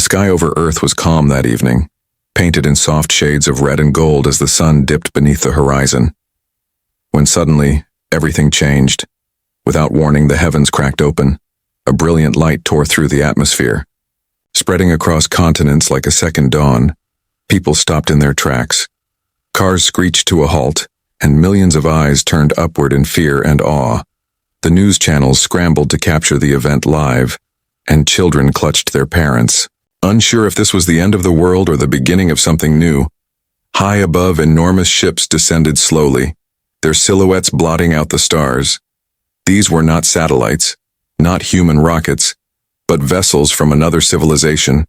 The sky over Earth was calm that evening, painted in soft shades of red and gold as the sun dipped beneath the horizon. When suddenly, everything changed. Without warning, the heavens cracked open. A brilliant light tore through the atmosphere. Spreading across continents like a second dawn, people stopped in their tracks. Cars screeched to a halt, and millions of eyes turned upward in fear and awe. The news channels scrambled to capture the event live, and children clutched their parents, unsure if this was the end of the world or the beginning of something new. High above, enormous ships descended slowly, their silhouettes blotting out the stars. These were not satellites, not human rockets, but vessels from another civilization.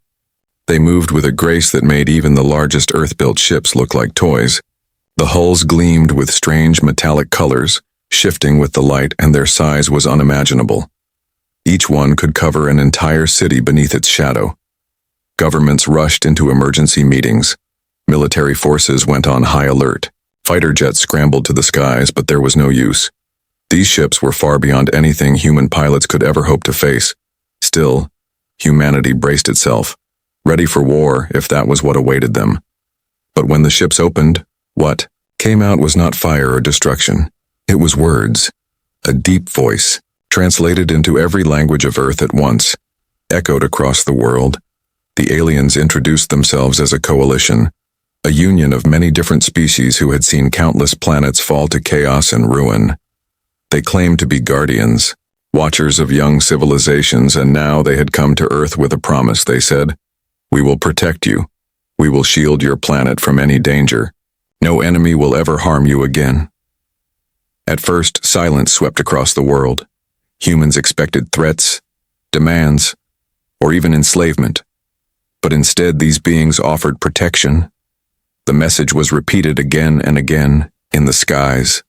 They moved with a grace that made even the largest Earth-built ships look like toys. The hulls gleamed with strange metallic colors, shifting with the light, and their size was unimaginable. Each one could cover an entire city beneath its shadow. Governments rushed into emergency meetings. Military forces went on high alert. Fighter jets scrambled to the skies, but there was no use. These ships were far beyond anything human pilots could ever hope to face. Still, humanity braced itself, ready for war if that was what awaited them. But when the ships opened, what came out was not fire or destruction. It was words, a deep voice, translated into every language of Earth at once, echoed across the world. The aliens introduced themselves as a coalition, a union of many different species who had seen countless planets fall to chaos and ruin. They claimed to be guardians, watchers of young civilizations, and now they had come to Earth with a promise. They said, "We will protect you. We will shield your planet from any danger. No enemy will ever harm you again." At first, silence swept across the world. Humans expected threats, demands, or even enslavement. But instead, these beings offered protection. The message was repeated again and again, in the skies,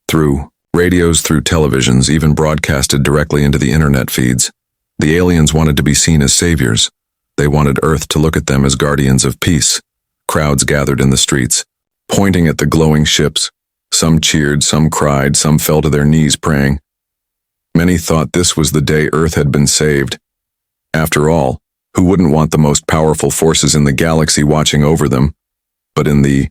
through radios, through televisions, even broadcasted directly into the internet feeds. The aliens wanted to be seen as saviors. They wanted Earth to look at them as guardians of peace. Crowds gathered in the streets, pointing at the glowing ships. Some cheered, some cried, some fell to their knees praying. Many thought this was the day Earth had been saved. After all, who wouldn't want the most powerful forces in the galaxy watching over them? But in the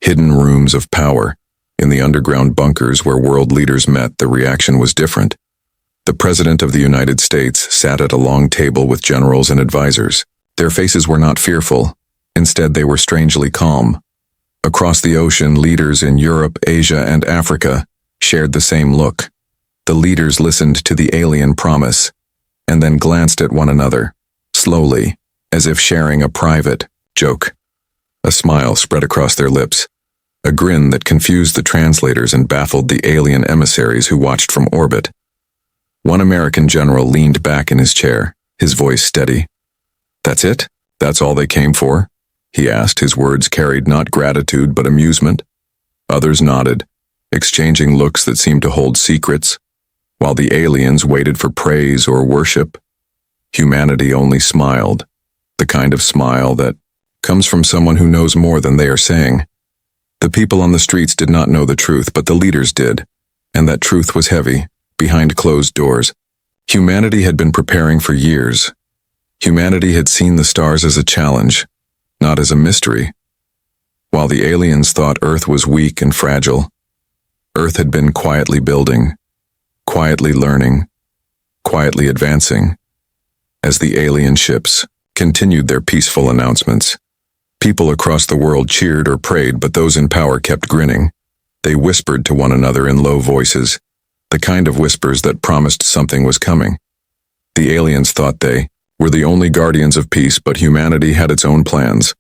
hidden rooms of power, in the underground bunkers where world leaders met, the reaction was different. The President of the United States sat at a long table with generals and advisors. Their faces were not fearful. Instead, they were strangely calm. Across the ocean, leaders in Europe, Asia, and Africa shared the same look. The leaders listened to the alien promise, and then glanced at one another, slowly, as if sharing a private joke. A smile spread across their lips, a grin that confused the translators and baffled the alien emissaries who watched from orbit. One American general leaned back in his chair, his voice steady. "That's it? That's all they came for?" he asked. His words carried not gratitude but amusement. Others nodded, exchanging looks that seemed to hold secrets, while the aliens waited for praise or worship. Humanity only smiled, the kind of smile that comes from someone who knows more than they are saying. The people on the streets did not know the truth, but the leaders did, and that truth was heavy, behind closed doors. Humanity had been preparing for years. Humanity had seen the stars as a challenge, not as a mystery. While the aliens thought Earth was weak and fragile, Earth had been quietly building, quietly learning, quietly advancing. As the alien ships continued their peaceful announcements, people across the world cheered or prayed, but those in power kept grinning. They whispered to one another in low voices, the kind of whispers that promised something was coming. The aliens thought they were the only guardians of peace, but humanity had its own plans,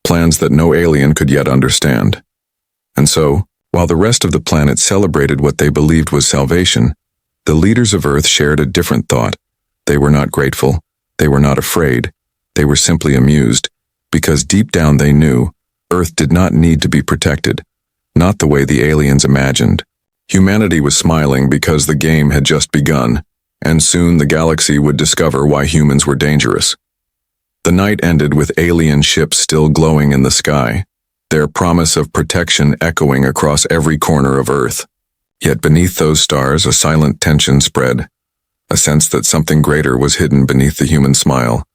plans that no alien could yet understand. And so, while the rest of the planet celebrated what they believed was salvation, the leaders of Earth shared a different thought. They were not grateful, they were not afraid, they were simply amused, because deep down they knew Earth did not need to be protected, not the way the aliens imagined. Humanity was smiling because the game had just begun, and soon the galaxy would discover why humans were dangerous. The night ended with alien ships still glowing in the sky, their promise of protection echoing across every corner of Earth. Yet beneath those stars, a silent tension spread, a sense that something greater was hidden beneath the human smile.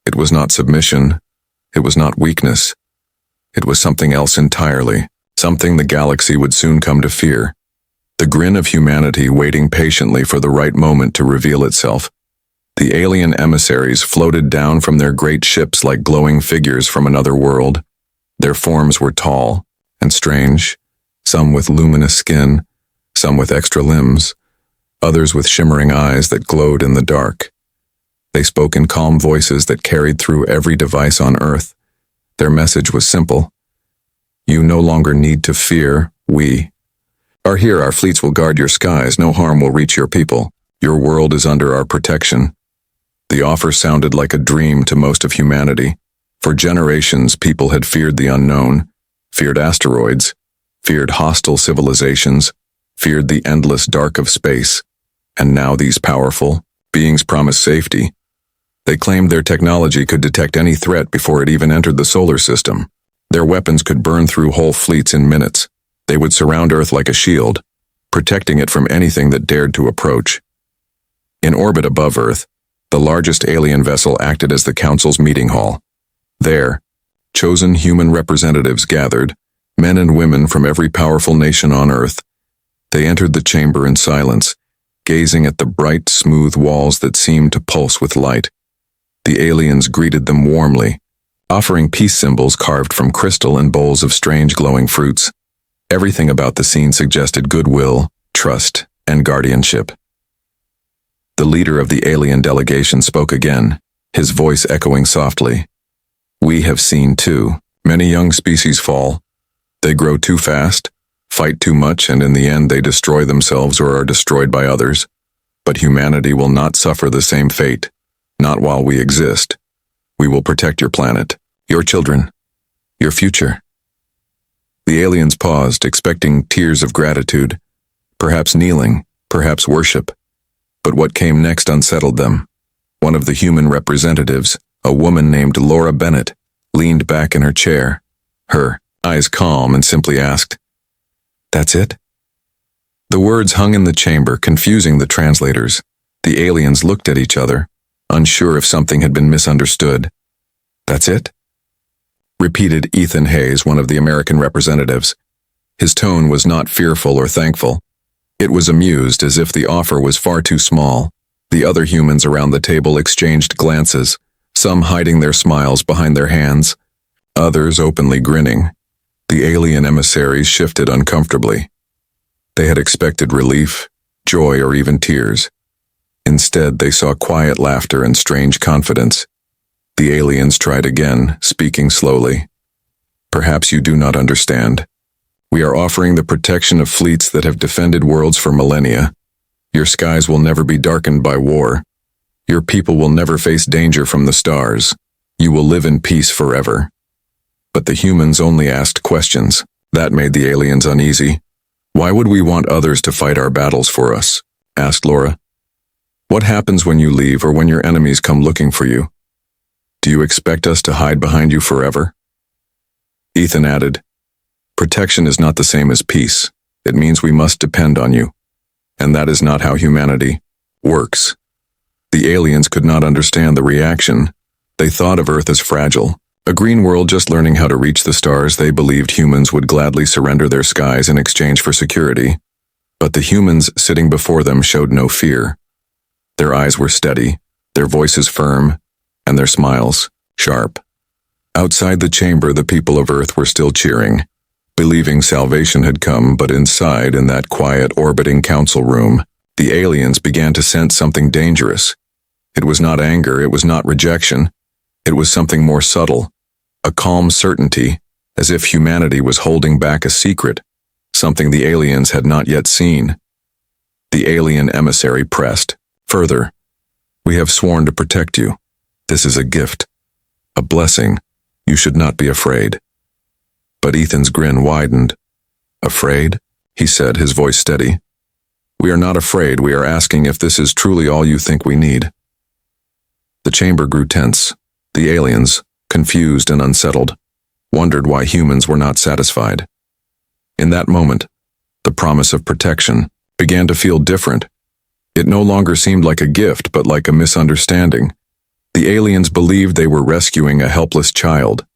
It was not submission. It was not weakness. It was something else entirely, something the galaxy would soon come to fear. The grin of humanity waiting patiently for the right moment to reveal itself. The alien emissaries floated down from their great ships like glowing figures from another world. Their forms were tall and strange, some with luminous skin, some with extra limbs, others with shimmering eyes that glowed in the dark. They spoke in calm voices that carried through every device on Earth. Their message was simple. You no longer need to fear, we are here. Our fleets will guard your skies. No harm will reach your people. Your world is under our protection. The offer sounded like a dream to most of humanity. For generations, people had feared the unknown, feared asteroids, feared hostile civilizations, feared the endless dark of space. And now these powerful beings promised safety. They claimed their technology could detect any threat before it even entered the solar system. Their weapons could burn through whole fleets in minutes. They would surround Earth like a shield, protecting it from anything that dared to approach. In orbit above Earth, the largest alien vessel acted as the Council's meeting hall. There, chosen human representatives gathered, men and women from every powerful nation on Earth. They entered the chamber in silence, gazing at the bright, smooth walls that seemed to pulse with light. The aliens greeted them warmly, offering peace symbols carved from crystal and bowls of strange glowing fruits. Everything about the scene suggested goodwill, trust, and guardianship. The leader of the alien delegation spoke again, his voice echoing softly. We have seen, too, many young species fall. They grow too fast, fight too much, and in the end they destroy themselves or are destroyed by others. But humanity will not suffer the same fate, not while we exist. We will protect your planet, your children, your future. The aliens paused, expecting tears of gratitude, perhaps kneeling, perhaps worship. But what came next unsettled them. One of the human representatives, a woman named Laura Bennett, leaned back in her chair, her eyes calm, and simply asked, "That's it?" The words hung in the chamber, confusing the translators. The aliens looked at each other, unsure if something had been misunderstood. "That's it?" repeated Ethan Hayes, one of the American representatives. His tone was not fearful or thankful. It was amused, as if the offer was far too small. The other humans around the table exchanged glances, some hiding their smiles behind their hands, others openly grinning. The alien emissaries shifted uncomfortably. They had expected relief, joy, or even tears. Instead, they saw quiet laughter and strange confidence. The aliens tried again, speaking slowly. Perhaps you do not understand. We are offering the protection of fleets that have defended worlds for millennia. Your skies will never be darkened by war. Your people will never face danger from the stars. You will live in peace forever. But the humans only asked questions. That made the aliens uneasy. Why would we want others to fight our battles for us? Asked Laura. What happens when you leave or when your enemies come looking for you? Do you expect us to hide behind you forever? Ethan added, Protection is not the same as peace. It means we must depend on you. And that is not how humanity works. The aliens could not understand the reaction. They thought of Earth as fragile. A green world just learning how to reach the stars. They believed humans would gladly surrender their skies in exchange for security. But the humans sitting before them showed no fear. Their eyes were steady, their voices firm, and their smiles sharp. Outside the chamber, the people of Earth were still cheering, believing salvation had come, but inside, in that quiet, orbiting council room, the aliens began to sense something dangerous. It was not anger, it was not rejection. It was something more subtle, a calm certainty, as if humanity was holding back a secret, something the aliens had not yet seen. The alien emissary pressed, further. We have sworn to protect you. This is a gift, a blessing. You should not be afraid. But Ethan's grin widened. Afraid? He said, his voice steady. We are not afraid. We are asking if this is truly all you think we need. The chamber grew tense. The aliens, confused and unsettled, wondered why humans were not satisfied. In that moment, the promise of protection began to feel different. It no longer seemed like a gift, but like a misunderstanding. The aliens believed they were rescuing a helpless child,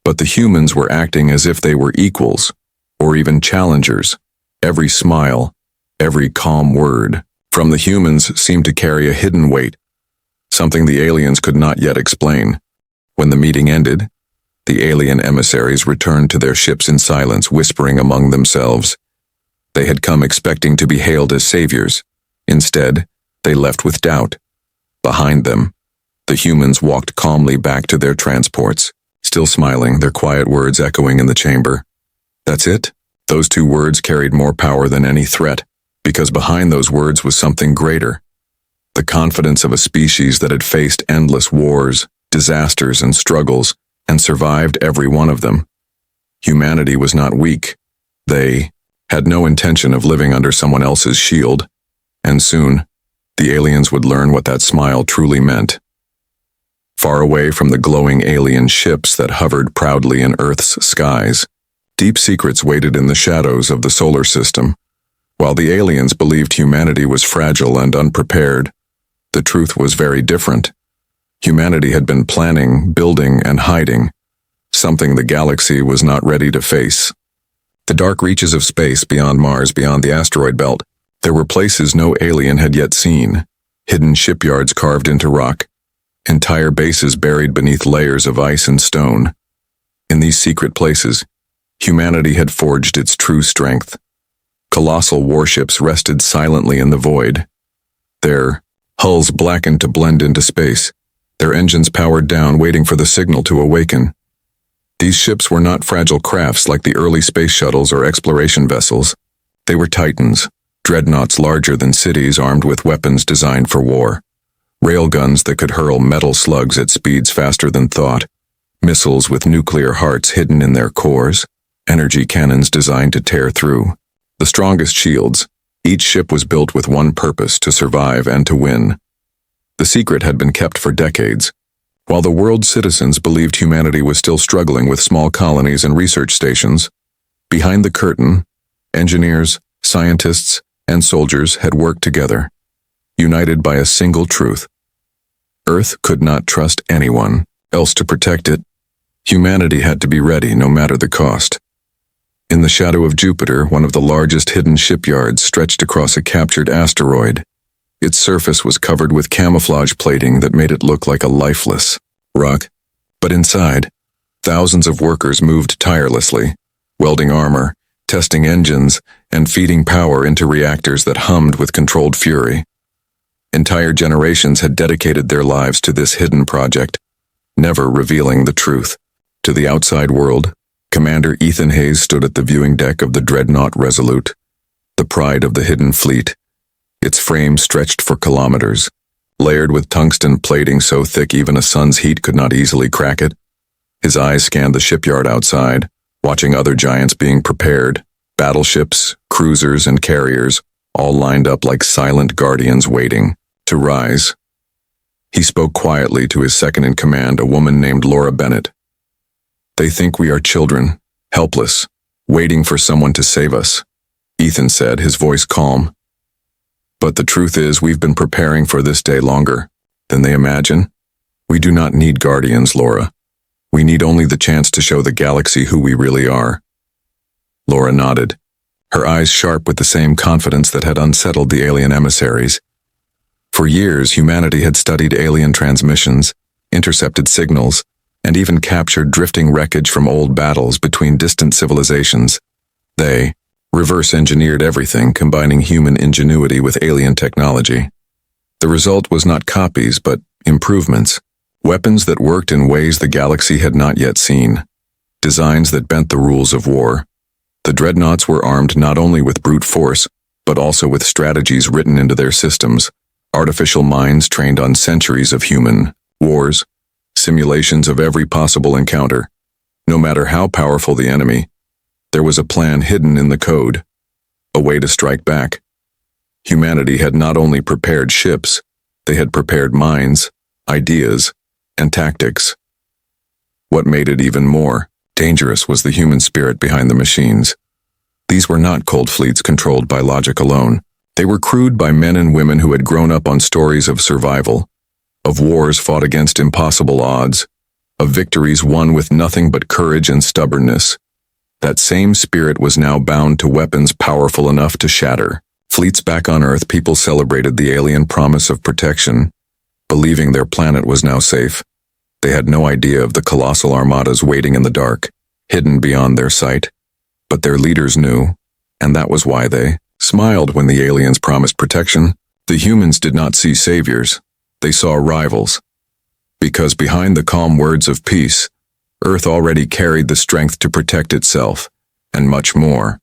but the humans were acting as if they were equals, or even challengers. Every smile, every calm word from the humans seemed to carry a hidden weight, something the aliens could not yet explain. When the meeting ended, the alien emissaries returned to their ships in silence, whispering among themselves. They had come expecting to be hailed as saviors. Instead, they left with doubt. Behind them, the humans walked calmly back to their transports, still smiling, their quiet words echoing in the chamber. That's it? Those two words carried more power than any threat, because behind those words was something greater. The confidence of a species that had faced endless wars, disasters, and struggles, and survived every one of them. Humanity was not weak. They had no intention of living under someone else's shield, and soon, the aliens would learn what that smile truly meant. Far away from the glowing alien ships that hovered proudly in Earth's skies, deep secrets waited in the shadows of the solar system. While the aliens believed humanity was fragile and unprepared, the truth was very different. Humanity had been planning, building, and hiding, something the galaxy was not ready to face. The dark reaches of space beyond Mars, beyond the asteroid belt, there were places no alien had yet seen, hidden shipyards carved into rock, entire bases buried beneath layers of ice and stone. In these secret places, humanity had forged its true strength. Colossal warships rested silently in the void, their hulls blackened to blend into space, their engines powered down, waiting for the signal to awaken. These ships were not fragile crafts like the early space shuttles or exploration vessels. They were titans, dreadnoughts larger than cities armed with weapons designed for war. Railguns that could hurl metal slugs at speeds faster than thought. Missiles with nuclear hearts hidden in their cores. Energy cannons designed to tear through. The strongest shields. Each ship was built with one purpose: to survive and to win. The secret had been kept for decades. While the world's citizens believed humanity was still struggling with small colonies and research stations, behind the curtain, engineers, scientists, and soldiers had worked together, united by a single truth. Earth could not trust anyone else to protect it. Humanity had to be ready no matter the cost. In the shadow of Jupiter, one of the largest hidden shipyards stretched across a captured asteroid. Its surface was covered with camouflage plating that made it look like a lifeless rock. But inside, thousands of workers moved tirelessly, welding armor, testing engines, and feeding power into reactors that hummed with controlled fury. Entire generations had dedicated their lives to this hidden project, never revealing the truth. To the outside world, Commander Ethan Hayes stood at the viewing deck of the dreadnought Resolute, the pride of the hidden fleet. Its frame stretched for kilometers, layered with tungsten plating so thick even a sun's heat could not easily crack it. His eyes scanned the shipyard outside, watching other giants being prepared, battleships, cruisers, and carriers, all lined up like silent guardians waiting to rise. He spoke quietly to his second-in-command, a woman named Laura Bennett. "They think we are children, helpless, waiting for someone to save us," Ethan said, his voice calm. "But the truth is, we've been preparing for this day longer than they imagine. We do not need guardians, Laura. We need only the chance to show the galaxy who we really are." Laura nodded, her eyes sharp with the same confidence that had unsettled the alien emissaries. For years, humanity had studied alien transmissions, intercepted signals, and even captured drifting wreckage from old battles between distant civilizations. They reverse-engineered everything, combining human ingenuity with alien technology. The result was not copies, but improvements. Weapons that worked in ways the galaxy had not yet seen. Designs that bent the rules of war. The dreadnoughts were armed not only with brute force, but also with strategies written into their systems. Artificial minds trained on centuries of human wars. Simulations of every possible encounter. No matter how powerful the enemy, there was a plan hidden in the code, a way to strike back. Humanity had not only prepared ships, they had prepared minds, ideas, and tactics. What made it even more dangerous was the human spirit behind the machines. These were not cold fleets controlled by logic alone. They were crewed by men and women who had grown up on stories of survival, of wars fought against impossible odds, of victories won with nothing but courage and stubbornness. That same spirit was now bound to weapons powerful enough to shatter. Fleets back on Earth, people celebrated the alien promise of protection, believing their planet was now safe. They had no idea of the colossal armadas waiting in the dark, hidden beyond their sight. But their leaders knew, and that was why they smiled when the aliens promised protection. The humans did not see saviors, they saw rivals. Because behind the calm words of peace, Earth already carried the strength to protect itself, and much more.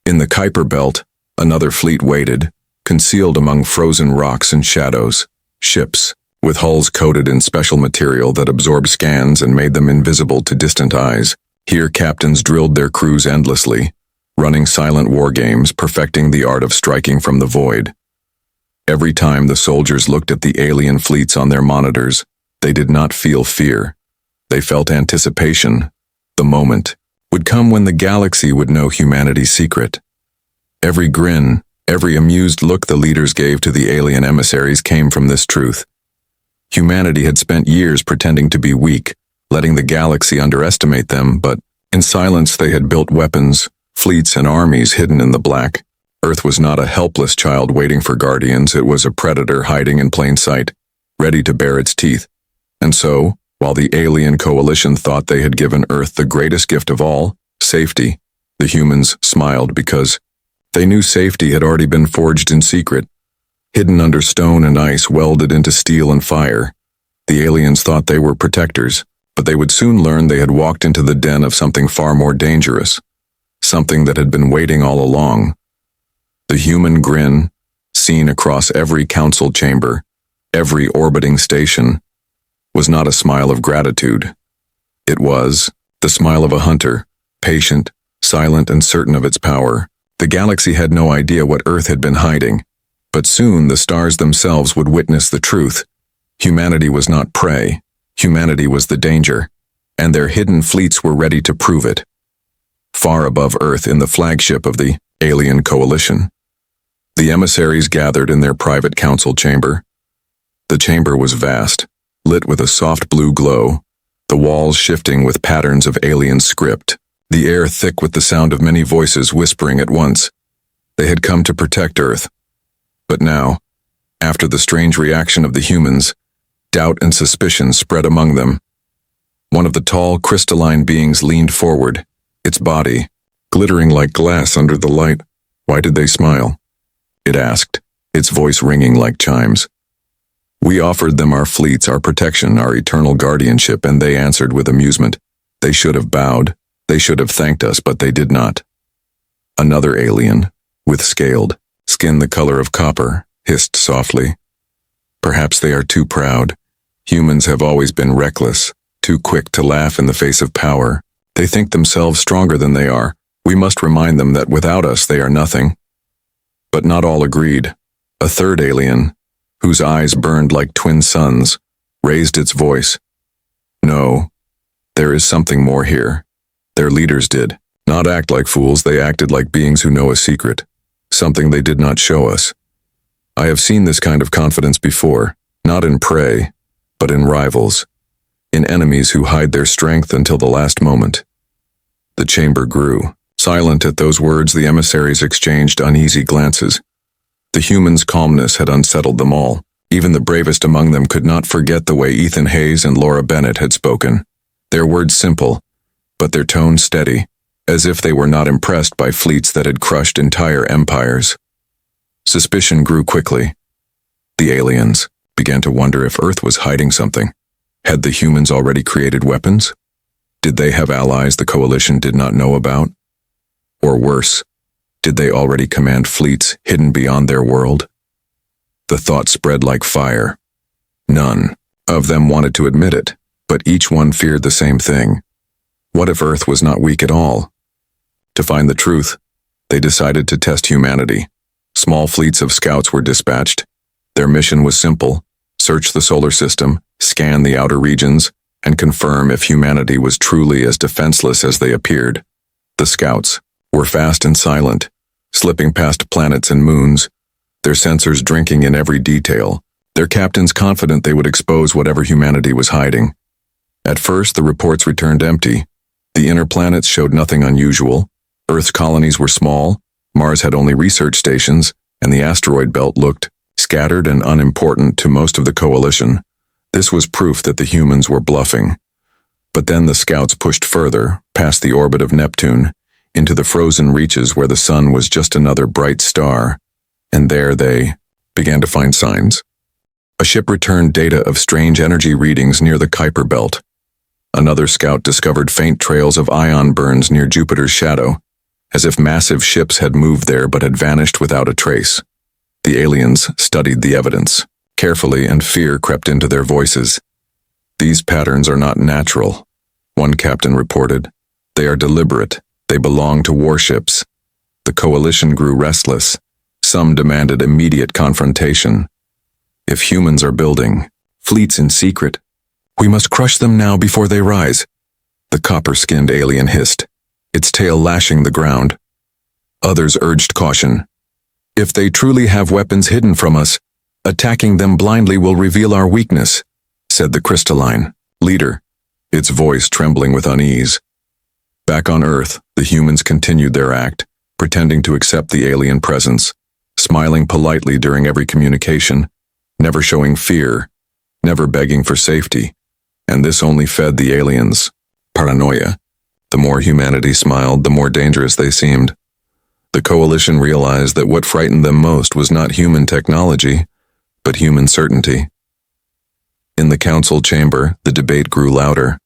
In the Kuiper Belt, another fleet waited, concealed among frozen rocks and shadows. Ships, with hulls coated in special material that absorbed scans and made them invisible to distant eyes. Here captains drilled their crews endlessly, running silent war games, perfecting the art of striking from the void. Every time the soldiers looked at the alien fleets on their monitors, they did not feel fear. They felt anticipation. The moment would come when the galaxy would know humanity's secret. Every grin, every amused look the leaders gave to the alien emissaries came from this truth. Humanity had spent years pretending to be weak, letting the galaxy underestimate them, but in silence they had built weapons, fleets, and armies hidden in the black. Earth was not a helpless child waiting for guardians, it was a predator hiding in plain sight, ready to bare its teeth. And so, while the alien coalition thought they had given Earth the greatest gift of all, safety, the humans smiled because they knew safety had already been forged in secret, hidden under stone and ice welded into steel and fire. The aliens thought they were protectors, but they would soon learn they had walked into the den of something far more dangerous, something that had been waiting all along. The human grin, seen across every council chamber, every orbiting station, was not a smile of gratitude. It was the smile of a hunter, patient, silent, and certain of its power. The galaxy had no idea what Earth had been hiding, but soon the stars themselves would witness the truth. Humanity was not prey, humanity was the danger, and their hidden fleets were ready to prove it. Far above Earth in the flagship of the alien coalition, the emissaries gathered in their private council chamber. The chamber was vast, lit with a soft blue glow, the walls shifting with patterns of alien script, the air thick with the sound of many voices whispering at once. They had come to protect Earth. But now, after the strange reaction of the humans, doubt and suspicion spread among them. One of the tall, crystalline beings leaned forward, its body glittering like glass under the light. "Why did they smile?" it asked, its voice ringing like chimes. "We offered them our fleets, our protection, our eternal guardianship, and they answered with amusement. They should have bowed, they should have thanked us, but they did not." Another alien, with scaled skin the color of copper, hissed softly. "Perhaps they are too proud. Humans have always been reckless, too quick to laugh in the face of power. They think themselves stronger than they are. We must remind them that without us they are nothing." But not all agreed. A third alien, whose eyes burned like twin suns, raised its voice. "No, there is something more here. Their leaders did not act like fools, they acted like beings who know a secret, something they did not show us. I have seen this kind of confidence before, not in prey, but in rivals, in enemies who hide their strength until the last moment." The chamber grew. Silent at those words, the emissaries exchanged uneasy glances. The humans' calmness had unsettled them all. Even the bravest among them could not forget the way Ethan Hayes and Laura Bennett had spoken. Their words simple, but their tone steady, as if they were not impressed by fleets that had crushed entire empires. Suspicion grew quickly. The aliens began to wonder if Earth was hiding something. Had the humans already created weapons? Did they have allies the coalition did not know about? Or worse, did they already command fleets hidden beyond their world? The thought spread like fire. None of them wanted to admit it, but each one feared the same thing. What if Earth was not weak at all? To find the truth, they decided to test humanity. Small fleets of scouts were dispatched. Their mission was simple: search the solar system, scan the outer regions, and confirm if humanity was truly as defenseless as they appeared. The scouts were fast and silent, slipping past planets and moons, their sensors drinking in every detail, their captains confident they would expose whatever humanity was hiding. At first, the reports returned empty. The inner planets showed nothing unusual. Earth's colonies were small, Mars had only research stations, and the asteroid belt looked scattered and unimportant to most of the coalition. This was proof that the humans were bluffing. But then the scouts pushed further, past the orbit of Neptune, into the frozen reaches where the sun was just another bright star, and there they began to find signs. A ship returned data of strange energy readings near the Kuiper belt. Another scout discovered faint trails of ion burns near Jupiter's shadow, as if massive ships had moved there but had vanished without a trace. The aliens studied the evidence carefully, and fear crept into their voices. "These patterns are not natural," one captain reported. "They are deliberate. They belong to warships." The coalition grew restless. Some demanded immediate confrontation. "If humans are building fleets in secret, we must crush them now before they rise," the copper-skinned alien hissed, its tail lashing the ground. Others urged caution. "If they truly have weapons hidden from us, attacking them blindly will reveal our weakness," said the crystalline leader, its voice trembling with unease. Back on Earth, the humans continued their act, pretending to accept the alien presence, smiling politely during every communication, never showing fear, never begging for safety. And this only fed the aliens' paranoia. The more humanity smiled, the more dangerous they seemed. The coalition realized that what frightened them most was not human technology, but human certainty. In the council chamber, the debate grew louder.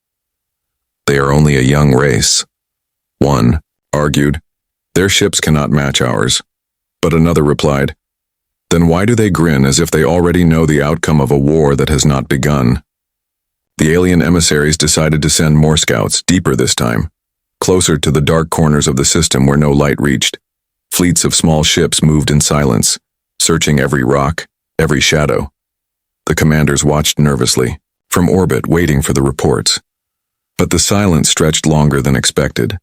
"They are only a young race," one argued. "Their ships cannot match ours." But another replied, "Then why do they grin as if they already know the outcome of a war that has not begun?" The alien emissaries decided to send more scouts, deeper this time, closer to the dark corners of the system where no light reached. Fleets of small ships moved in silence, searching every rock, every shadow. The commanders watched nervously, from orbit, waiting for the reports. But the silence stretched longer than expected.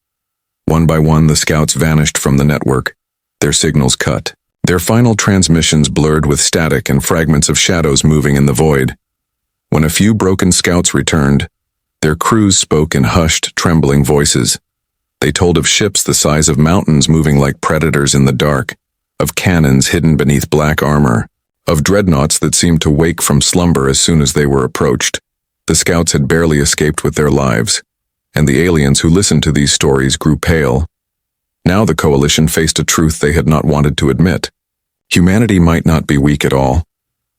One by one, the scouts vanished from the network, their signals cut, their final transmissions blurred with static and fragments of shadows moving in the void. When a few broken scouts returned, their crews spoke in hushed, trembling voices. They told of ships the size of mountains moving like predators in the dark, of cannons hidden beneath black armor, of dreadnoughts that seemed to wake from slumber as soon as they were approached. The scouts had barely escaped with their lives, and the aliens who listened to these stories grew pale. Now the coalition faced a truth they had not wanted to admit. Humanity might not be weak at all.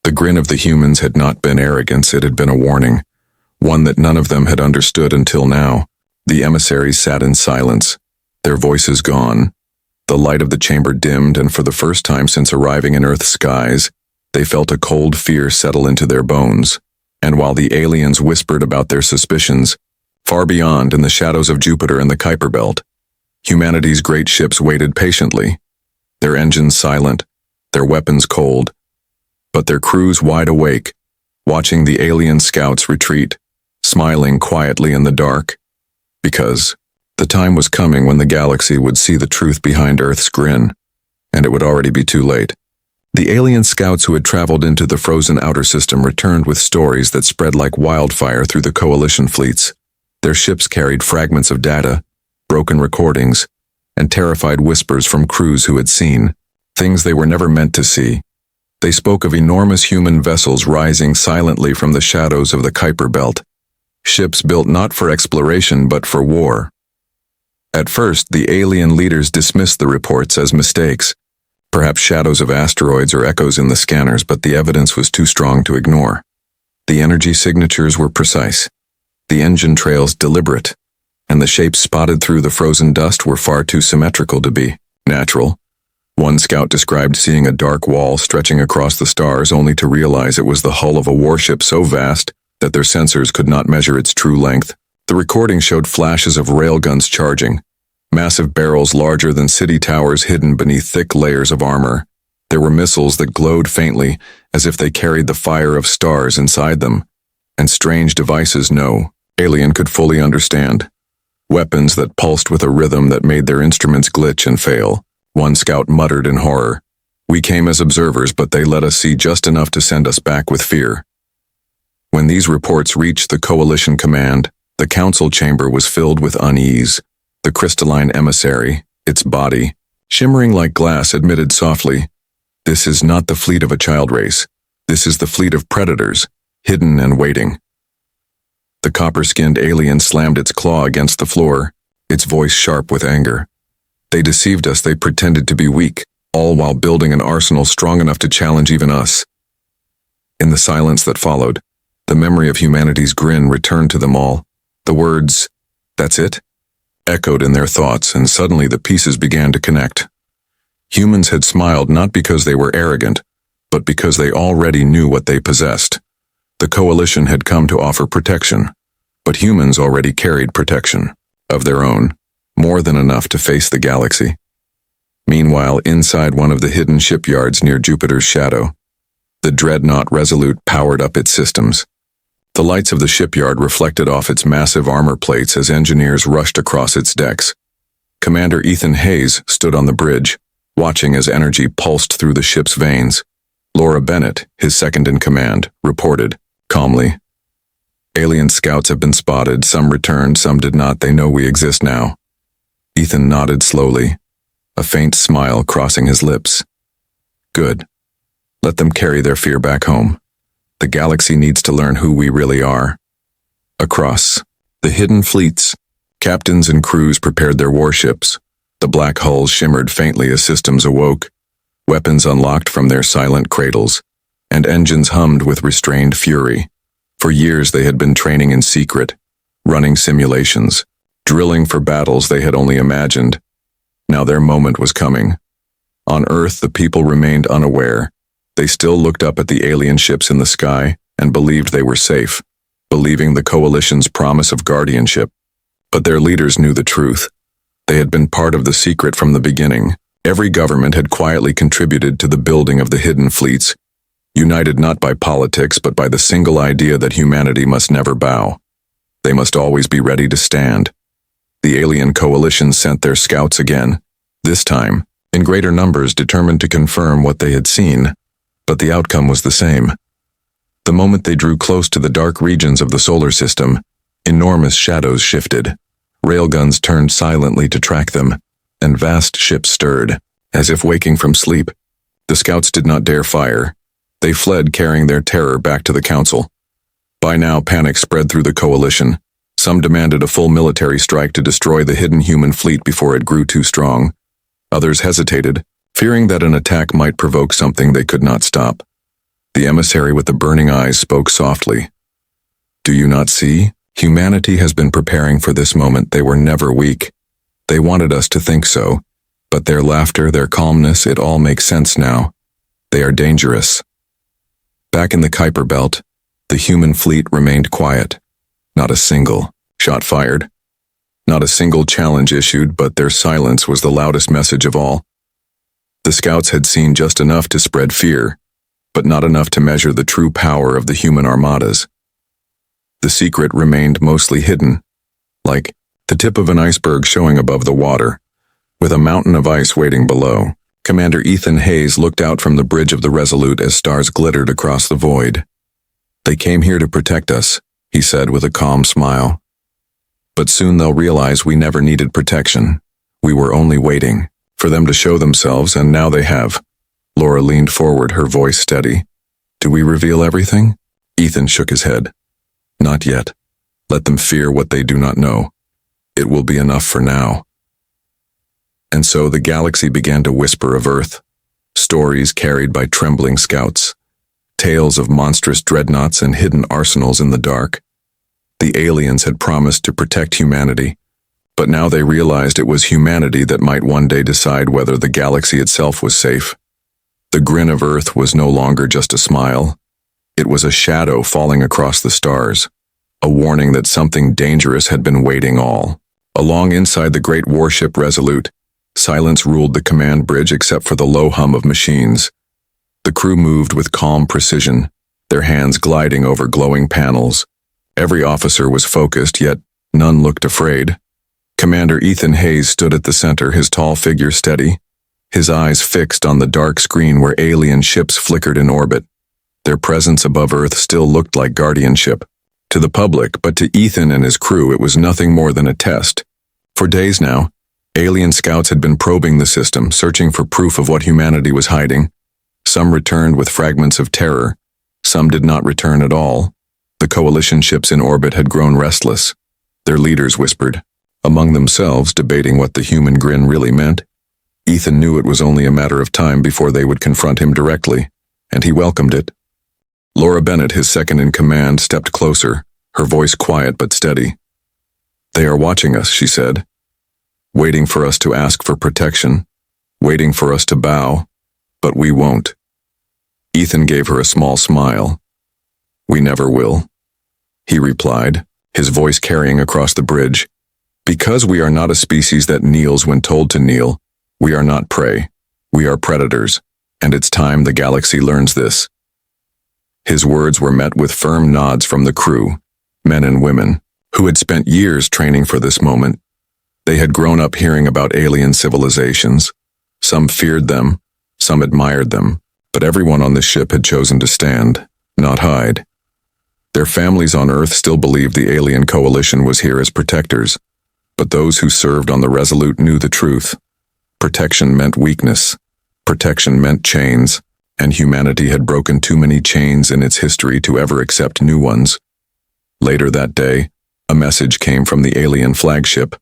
The grin of the humans had not been arrogance, it had been a warning, one that none of them had understood until now. The emissaries sat in silence, their voices gone. The light of the chamber dimmed, and for the first time since arriving in Earth's skies, they felt a cold fear settle into their bones. And while the aliens whispered about their suspicions, far beyond in the shadows of Jupiter and the Kuiper belt, humanity's great ships waited patiently, their engines silent, their weapons cold, but their crews wide awake, watching the alien scouts retreat, smiling quietly in the dark, because the time was coming when the galaxy would see the truth behind Earth's grin, and it would already be too late. The alien scouts who had traveled into the frozen outer system returned with stories that spread like wildfire through the coalition fleets. Their ships carried fragments of data, broken recordings, and terrified whispers from crews who had seen things they were never meant to see. They spoke of enormous human vessels rising silently from the shadows of the Kuiper belt, ships built not for exploration but for war. At first, the alien leaders dismissed the reports as mistakes, perhaps shadows of asteroids or echoes in the scanners, but the evidence was too strong to ignore. The energy signatures were precise, the engine trails deliberate, and the shapes spotted through the frozen dust were far too symmetrical to be natural. One scout described seeing a dark wall stretching across the stars only to realize it was the hull of a warship so vast that their sensors could not measure its true length. The recording showed flashes of railguns charging, massive barrels larger than city towers hidden beneath thick layers of armor. There were missiles that glowed faintly as if they carried the fire of stars inside them, and strange devices no alien could fully understand. Weapons that pulsed with a rhythm that made their instruments glitch and fail. One scout muttered in horror, We came as observers, but they let us see just enough to send us back with fear. When these reports reached the Coalition Command, the council chamber was filled with unease. The crystalline emissary, its body, shimmering like glass, admitted softly, "This is not the fleet of a child race. This is the fleet of predators, hidden and waiting." The copper-skinned alien slammed its claw against the floor, its voice sharp with anger. "They deceived us, they pretended to be weak, all while building an arsenal strong enough to challenge even us." In the silence that followed, the memory of humanity's grin returned to them all. The words, "That's it?" echoed in their thoughts, and suddenly the pieces began to connect. Humans had smiled not because they were arrogant, but because they already knew what they possessed. The Coalition had come to offer protection, but humans already carried protection, of their own, more than enough to face the galaxy. Meanwhile, inside one of the hidden shipyards near Jupiter's shadow, the dreadnought Resolute powered up its systems. The lights of the shipyard reflected off its massive armor plates as engineers rushed across its decks. Commander Ethan Hayes stood on the bridge, watching as energy pulsed through the ship's veins. Laura Bennett, his second-in-command, reported, calmly, "Alien scouts have been spotted, some returned, some did not, they know we exist now." Ethan nodded slowly, a faint smile crossing his lips. "Good. Let them carry their fear back home. The galaxy needs to learn who we really are." Across the hidden fleets, captains and crews prepared their warships. The black hulls shimmered faintly as systems awoke, weapons unlocked from their silent cradles, and engines hummed with restrained fury. For years they had been training in secret, running simulations, drilling for battles they had only imagined. Now their moment was coming. On Earth, the people remained unaware. They still looked up at the alien ships in the sky and believed they were safe, believing the Coalition's promise of guardianship. But their leaders knew the truth. They had been part of the secret from the beginning. Every government had quietly contributed to the building of the hidden fleets, united not by politics but by the single idea that humanity must never bow. They must always be ready to stand. The alien Coalition sent their scouts again, this time, in greater numbers, determined to confirm what they had seen. But the outcome was the same. The moment they drew close to the dark regions of the solar system, enormous shadows shifted. Railguns turned silently to track them, and vast ships stirred, as if waking from sleep. The scouts did not dare fire. They fled, carrying their terror back to the Council. By now, panic spread through the Coalition. Some demanded a full military strike to destroy the hidden human fleet before it grew too strong. Others hesitated, fearing that an attack might provoke something they could not stop. The emissary with the burning eyes spoke softly. "Do you not see? Humanity has been preparing for this moment. They were never weak. They wanted us to think so, but their laughter, their calmness, it all makes sense now. They are dangerous." Back in the Kuiper Belt, the human fleet remained quiet. Not a single shot fired. Not a single challenge issued, but their silence was the loudest message of all. The scouts had seen just enough to spread fear, but not enough to measure the true power of the human armadas. The secret remained mostly hidden, like the tip of an iceberg showing above the water, with a mountain of ice waiting below. Commander Ethan Hayes looked out from the bridge of the Resolute as stars glittered across the void. "They came here to protect us," he said with a calm smile. "But soon they'll realize we never needed protection. We were only waiting for them to show themselves, and now they have." Laura leaned forward, her voice steady. "Do we reveal everything?" Ethan shook his head. "Not yet. Let them fear what they do not know. It will be enough for now." And so the galaxy began to whisper of Earth, stories carried by trembling scouts, tales of monstrous dreadnoughts and hidden arsenals in the dark. The aliens had promised to protect humanity, but now they realized it was humanity that might one day decide whether the galaxy itself was safe. The grin of Earth was no longer just a smile. It was a shadow falling across the stars, a warning that something dangerous had been waiting all along inside the great warship Resolute. Silence ruled the command bridge except for the low hum of machines. The crew moved with calm precision, their hands gliding over glowing panels. Every officer was focused, yet none looked afraid. Commander Ethan Hayes stood at the center, his tall figure steady, his eyes fixed on the dark screen where alien ships flickered in orbit. Their presence above Earth still looked like guardianship to the public, but to Ethan and his crew it was nothing more than a test. For days now, alien scouts had been probing the system, searching for proof of what humanity was hiding. Some returned with fragments of terror. Some did not return at all. The coalition ships in orbit had grown restless. Their leaders whispered, among themselves debating what the human grin really meant. Ethan knew it was only a matter of time before they would confront him directly, and he welcomed it. Laura Bennett, his second-in-command, stepped closer, her voice quiet but steady. "They are watching us," she said, "waiting for us to ask for protection, waiting for us to bow, but we won't." Ethan gave her a small smile. "We never will," he replied, his voice carrying across the bridge. "Because we are not a species that kneels when told to kneel, we are not prey. We are predators, and it's time the galaxy learns this." His words were met with firm nods from the crew, men and women, who had spent years training for this moment. They had grown up hearing about alien civilizations. Some feared them, some admired them, but everyone on the ship had chosen to stand, not hide. Their families on Earth still believed the alien coalition was here as protectors, but those who served on the Resolute knew the truth. Protection meant weakness. Protection meant chains, and humanity had broken too many chains in its history to ever accept new ones. Later that day, a message came from the alien flagship.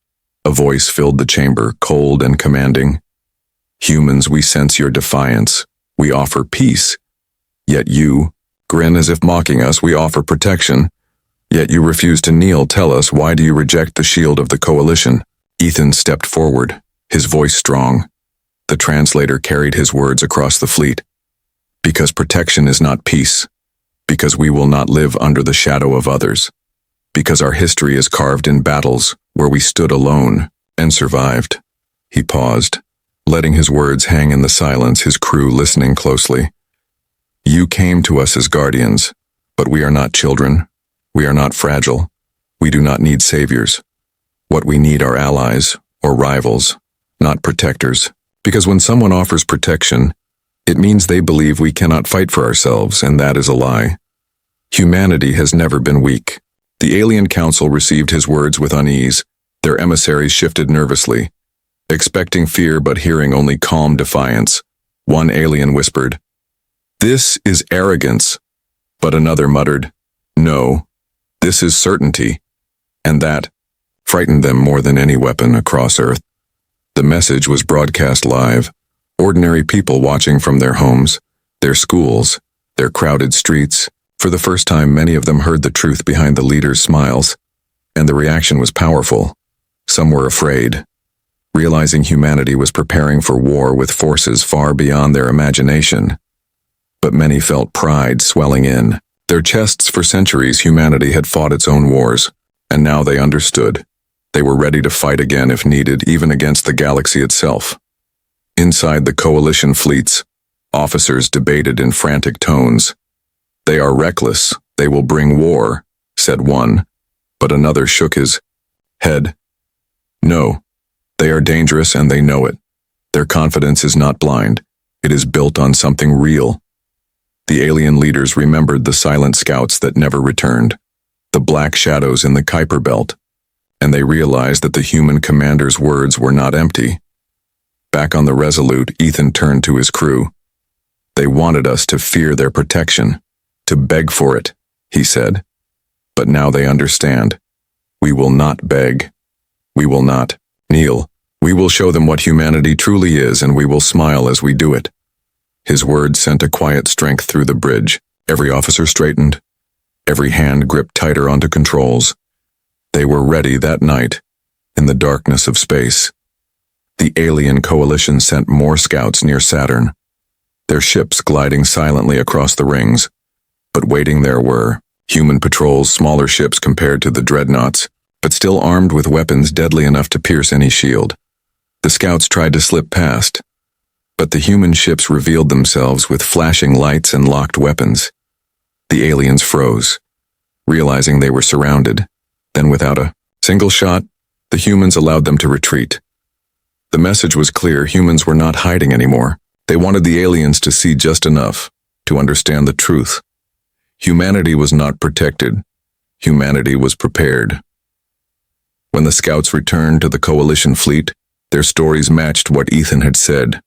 A voice filled the chamber, cold and commanding. "Humans, we sense your defiance. We offer peace. Yet you grin as if mocking us. We offer protection. Yet you refuse to kneel. Tell us, why do you reject the shield of the coalition?" Ethan stepped forward, his voice strong. The translator carried his words across the fleet. "Because protection is not peace. Because we will not live under the shadow of others. Because our history is carved in battles where we stood alone and survived." He paused, letting his words hang in the silence, his crew listening closely. "You came to us as guardians, but we are not children. We are not fragile. We do not need saviors. What we need are allies or rivals, not protectors. Because when someone offers protection, it means they believe we cannot fight for ourselves, and that is a lie. Humanity has never been weak." The Alien Council received his words with unease. Their emissaries shifted nervously, expecting fear but hearing only calm defiance. One alien whispered, "This is arrogance." But another muttered, "No, this is certainty." And that frightened them more than any weapon across Earth. The message was broadcast live. Ordinary people watching from their homes, their schools, their crowded streets. For the first time, many of them heard the truth behind the leaders' smiles. And the reaction was powerful. Some were afraid, realizing humanity was preparing for war with forces far beyond their imagination. But many felt pride swelling in their chests. For centuries, humanity had fought its own wars, and now they understood. They were ready to fight again if needed, even against the galaxy itself. Inside the coalition fleets, officers debated in frantic tones. "They are reckless, they will bring war," said one, but another shook his head. "No, they are dangerous and they know it. Their confidence is not blind, it is built on something real." The alien leaders remembered the silent scouts that never returned, the black shadows in the Kuiper Belt, and they realized that the human commander's words were not empty. Back on the Resolute, Ethan turned to his crew. "They wanted us to fear their protection, to beg for it," he said. "But now they understand. We will not beg. We will not kneel. We will show them what humanity truly is, and we will smile as we do it." His words sent a quiet strength through the bridge. Every officer straightened. Every hand gripped tighter onto controls. They were ready that night, in the darkness of space. The alien coalition sent more scouts near Saturn, their ships gliding silently across the rings. But waiting there were human patrols, smaller ships compared to the dreadnoughts, but still armed with weapons deadly enough to pierce any shield. The scouts tried to slip past, but the human ships revealed themselves with flashing lights and locked weapons. The aliens froze, realizing they were surrounded. Then without a single shot, the humans allowed them to retreat. The message was clear: humans were not hiding anymore. They wanted the aliens to see just enough to understand the truth. Humanity was not protected. Humanity was prepared. When the scouts returned to the coalition fleet, their stories matched what Ethan had said.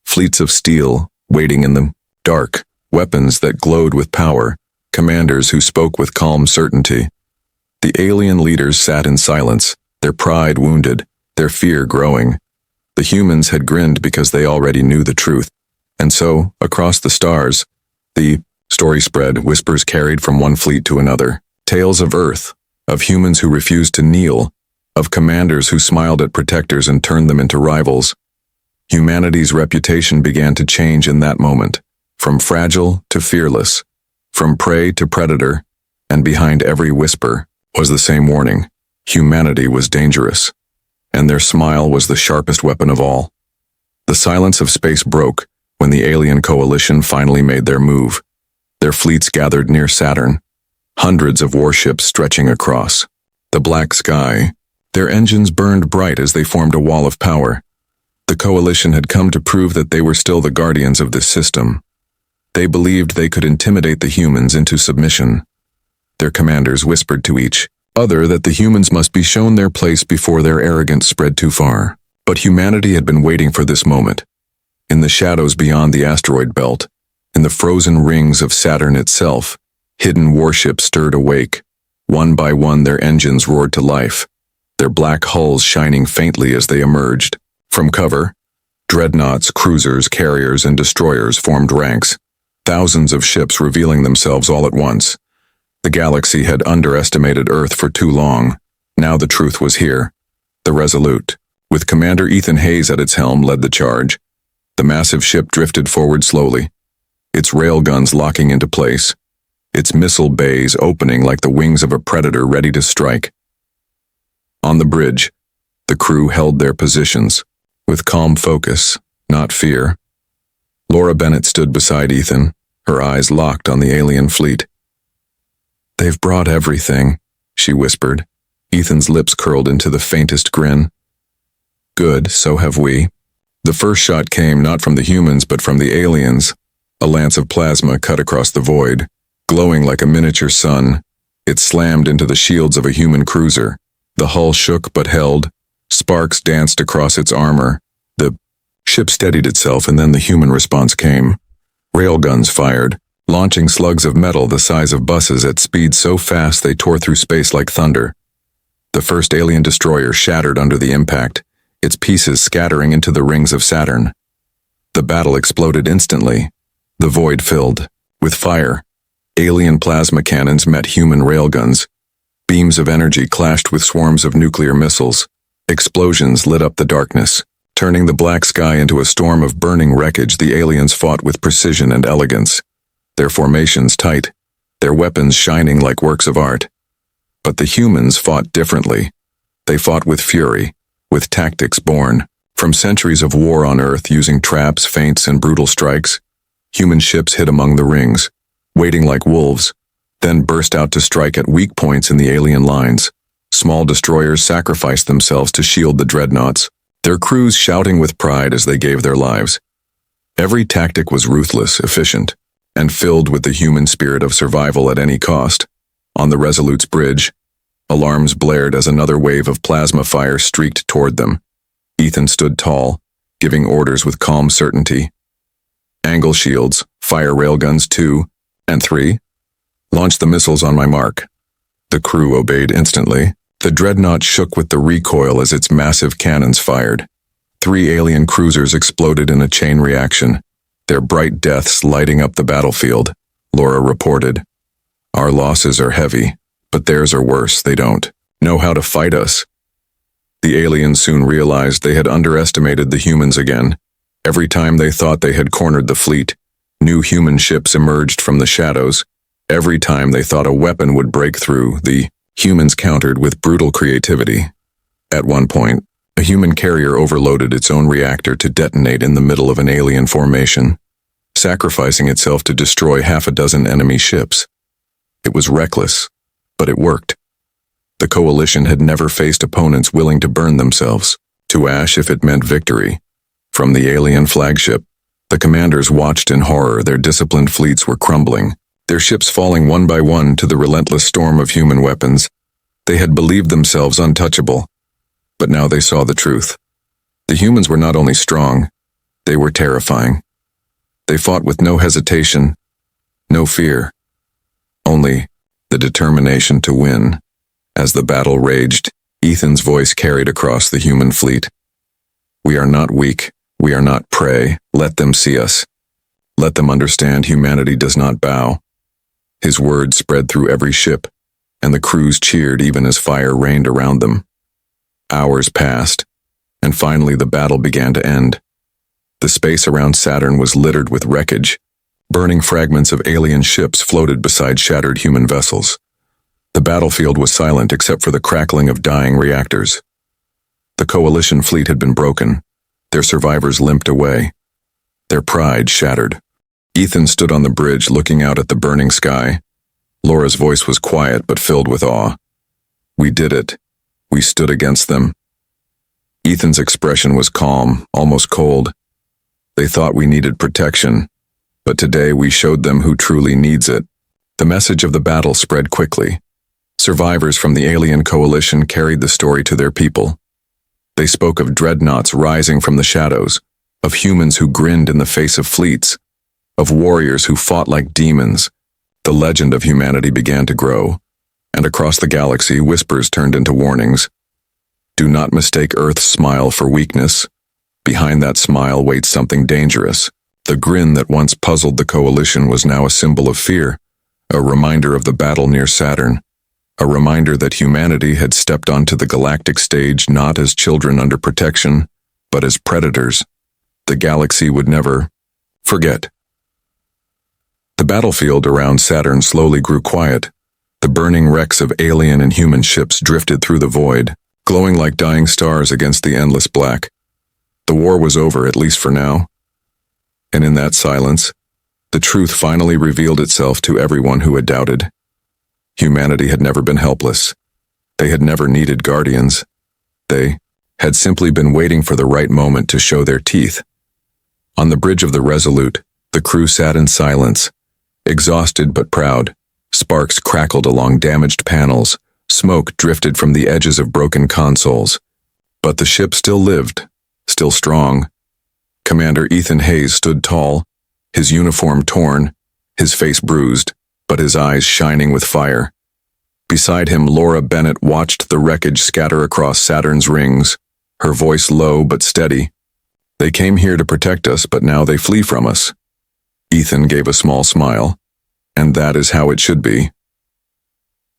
Fleets of steel, waiting in the dark, weapons that glowed with power, commanders who spoke with calm certainty. The alien leaders sat in silence, their pride wounded, their fear growing. The humans had grinned because they already knew the truth. And so, across the stars, the story spread, whispers carried from one fleet to another. Tales of Earth, of humans who refused to kneel, of commanders who smiled at protectors and turned them into rivals. Humanity's reputation began to change in that moment, from fragile to fearless, from prey to predator, and behind every whisper was the same warning: humanity was dangerous, and their smile was the sharpest weapon of all. The silence of space broke when the alien coalition finally made their move. Their fleets gathered near Saturn, hundreds of warships stretching across the black sky. Their engines burned bright as they formed a wall of power. The coalition had come to prove that they were still the guardians of this system. They believed they could intimidate the humans into submission. Their commanders whispered to each other that the humans must be shown their place before their arrogance spread too far. But humanity had been waiting for this moment. In the shadows beyond the asteroid belt, in the frozen rings of Saturn itself, hidden warships stirred awake. One by one their engines roared to life, their black hulls shining faintly as they emerged. From cover, dreadnoughts, cruisers, carriers, and destroyers formed ranks, thousands of ships revealing themselves all at once. The galaxy had underestimated Earth for too long. Now the truth was here. The Resolute, with Commander Ethan Hayes at its helm, led the charge. The massive ship drifted forward slowly, its railguns locking into place, its missile bays opening like the wings of a predator ready to strike. On the bridge, the crew held their positions, with calm focus, not fear. Laura Bennett stood beside Ethan, her eyes locked on the alien fleet. "They've brought everything," she whispered. Ethan's lips curled into the faintest grin. "Good, so have we." The first shot came not from the humans but from the aliens. A lance of plasma cut across the void, glowing like a miniature sun. It slammed into the shields of a human cruiser. The hull shook but held. Sparks danced across its armor. The ship steadied itself, and then the human response came. Railguns fired, launching slugs of metal the size of buses at speeds so fast they tore through space like thunder. The first alien destroyer shattered under the impact, its pieces scattering into the rings of Saturn. The battle exploded instantly. The void filled with fire. Alien plasma cannons met human railguns. Beams of energy clashed with swarms of nuclear missiles. Explosions lit up the darkness, turning the black sky into a storm of burning wreckage. The aliens fought with precision and elegance, their formations tight, their weapons shining like works of art. But the humans fought differently. They fought with fury, with tactics born from centuries of war on Earth, using traps, feints, and brutal strikes. Human ships hid among the rings, waiting like wolves, then burst out to strike at weak points in the alien lines. Small destroyers sacrificed themselves to shield the dreadnoughts, their crews shouting with pride as they gave their lives. Every tactic was ruthless, efficient, and filled with the human spirit of survival at any cost. On the Resolute's bridge, alarms blared as another wave of plasma fire streaked toward them. Ethan stood tall, giving orders with calm certainty. "Angle shields, fire railguns 2 and 3. Launch the missiles on my mark." The crew obeyed instantly. The dreadnought shook with the recoil as its massive cannons fired. 3 alien cruisers exploded in a chain reaction, their bright deaths lighting up the battlefield. Laura reported, "Our losses are heavy, but theirs are worse. They don't know how to fight us." The aliens soon realized they had underestimated the humans again. Every time they thought they had cornered the fleet, new human ships emerged from the shadows. Every time they thought a weapon would break through, the humans countered with brutal creativity. At one point, a human carrier overloaded its own reactor to detonate in the middle of an alien formation, sacrificing itself to destroy half a dozen enemy ships. It was reckless, but it worked. The coalition had never faced opponents willing to burn themselves. to ash if it meant victory. From the alien flagship, the commanders watched in horror. Their disciplined fleets were crumbling, their ships falling one by one to the relentless storm of human weapons. They had believed themselves untouchable, but now they saw the truth. The humans were not only strong, they were terrifying. They fought with no hesitation, no fear, only the determination to win. As the battle raged, Ethan's voice carried across the human fleet. We are not weak. We are not prey. Let them see us. Let them understand humanity does not bow. His words spread through every ship, and the crews cheered even as fire rained around them. Hours passed, and finally the battle began to end. The space around Saturn was littered with wreckage. Burning fragments of alien ships floated beside shattered human vessels. The battlefield was silent except for the crackling of dying reactors. The coalition fleet had been broken. Their survivors limped away, their pride shattered. Ethan stood on the bridge looking out at the burning sky. Laura's voice was quiet but filled with awe. We did it. We stood against them. Ethan's expression was calm, almost cold. They thought we needed protection, but today we showed them who truly needs it. The message of the battle spread quickly. Survivors from the alien coalition carried the story to their people. They spoke of dreadnoughts rising from the shadows, of humans who grinned in the face of fleets, of warriors who fought like demons. The legend of humanity began to grow, and across the galaxy whispers turned into warnings. Do not mistake Earth's smile for weakness. Behind that smile waits something dangerous. The grin that once puzzled the coalition was now a symbol of fear, a reminder of the battle near Saturn, a reminder that humanity had stepped onto the galactic stage not as children under protection, but as predators. The galaxy would never forget. The battlefield around Saturn slowly grew quiet. The burning wrecks of alien and human ships drifted through the void, glowing like dying stars against the endless black. The war was over, at least for now. And in that silence, the truth finally revealed itself to everyone who had doubted. Humanity had never been helpless. They had never needed guardians. They had simply been waiting for the right moment to show their teeth. On the bridge of the Resolute, the crew sat in silence, exhausted but proud. Sparks crackled along damaged panels, smoke drifted from the edges of broken consoles. But the ship still lived, still strong. Commander Ethan Hayes stood tall, his uniform torn, his face bruised, but his eyes shining with fire. Beside him, Laura Bennett watched the wreckage scatter across Saturn's rings, her voice low but steady. They came here to protect us, but now they flee from us. Ethan gave a small smile, and that is how it should be.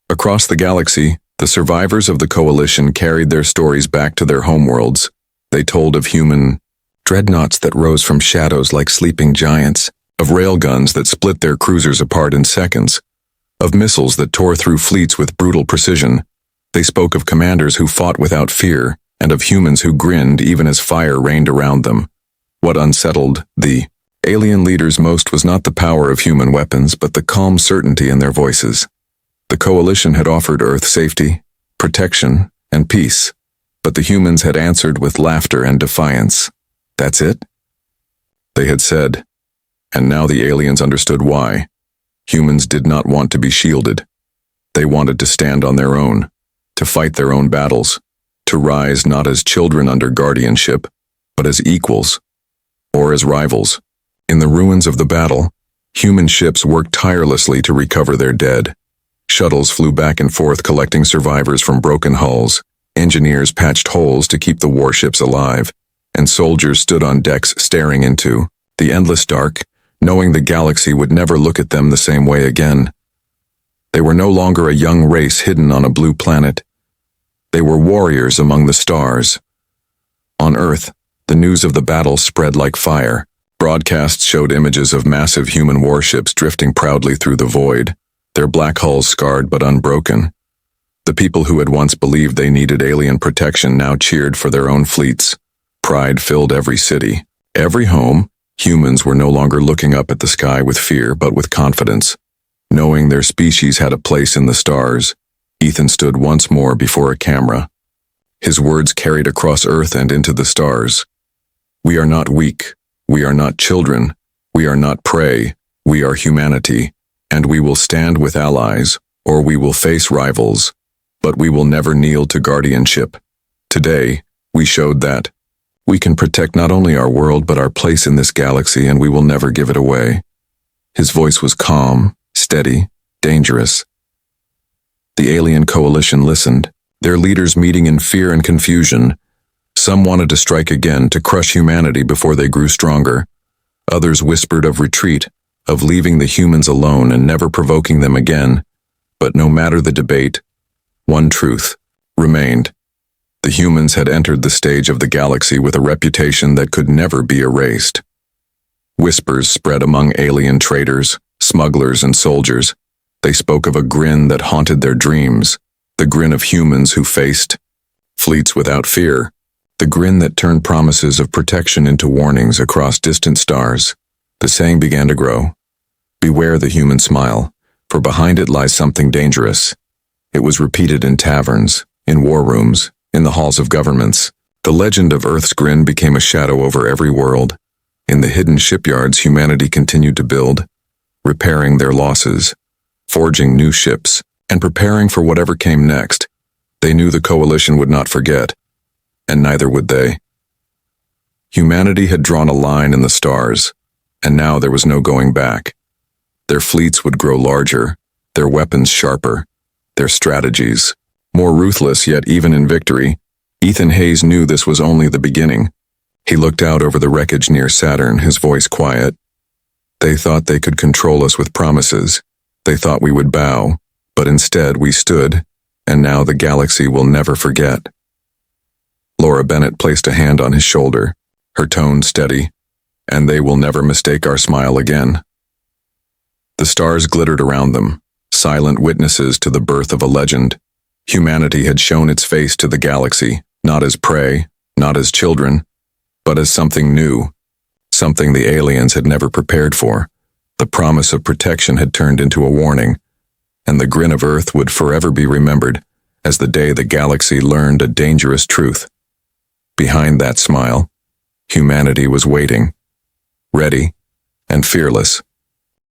Across the galaxy, the survivors of the coalition carried their stories back to their homeworlds. They told of human dreadnoughts that rose from shadows like sleeping giants, of railguns that split their cruisers apart in seconds, of missiles that tore through fleets with brutal precision. They spoke of commanders who fought without fear, and of humans who grinned even as fire rained around them. What unsettled the alien leaders most was not the power of human weapons, but the calm certainty in their voices. The coalition had offered Earth safety, protection, and peace, but the humans had answered with laughter and defiance. That's it? They had said, and now the aliens understood why. Humans did not want to be shielded. They wanted to stand on their own, to fight their own battles, to rise not as children under guardianship, but as equals, or as rivals. In the ruins of the battle, human ships worked tirelessly to recover their dead. Shuttles flew back and forth collecting survivors from broken hulls. Engineers patched holes to keep the warships alive, and soldiers stood on decks staring into the endless dark, knowing the galaxy would never look at them the same way again. They were no longer a young race hidden on a blue planet. They were warriors among the stars. On Earth, the news of the battle spread like fire. Broadcasts showed images of massive human warships drifting proudly through the void, their black hulls scarred but unbroken. The people who had once believed they needed alien protection now cheered for their own fleets. Pride filled every city, every home. Humans were no longer looking up at the sky with fear, but with confidence. Knowing their species had a place in the stars, Ethan stood once more before a camera. His words carried across Earth and into the stars. We are not weak. We are not children. We are not prey. We are humanity, and we will stand with allies, or we will face rivals, but we will never kneel to guardianship. Today, we showed that we can protect not only our world but our place in this galaxy, and we will never give it away. His voice was calm, steady, dangerous. The alien coalition listened, their leaders meeting in fear and confusion. Some wanted to strike again, to crush humanity before they grew stronger. Others whispered of retreat, of leaving the humans alone and never provoking them again. But no matter the debate, one truth remained. The humans had entered the stage of the galaxy with a reputation that could never be erased. Whispers spread among alien traders, smugglers, and soldiers. They spoke of a grin that haunted their dreams, the grin of humans who faced fleets without fear, the grin that turned promises of protection into warnings across distant stars. The saying began to grow. Beware the human smile, for behind it lies something dangerous. It was repeated in taverns, in war rooms, in the halls of governments. The legend of Earth's grin became a shadow over every world. In the hidden shipyards, humanity continued to build, repairing their losses, forging new ships, and preparing for whatever came next. They knew the coalition would not forget, and neither would they. Humanity had drawn a line in the stars, and now there was no going back. Their fleets would grow larger, their weapons sharper, their strategies more ruthless, yet even in victory, Ethan Hayes knew this was only the beginning. He looked out over the wreckage near Saturn, his voice quiet. They thought they could control us with promises. They thought we would bow, but instead we stood, and now the galaxy will never forget. Laura Bennett placed a hand on his shoulder, her tone steady, and they will never mistake our smile again. The stars glittered around them, silent witnesses to the birth of a legend. Humanity had shown its face to the galaxy, not as prey, not as children, but as something new, something the aliens had never prepared for. The promise of protection had turned into a warning, and the grin of Earth would forever be remembered as the day the galaxy learned a dangerous truth. Behind that smile, humanity was waiting, ready and fearless.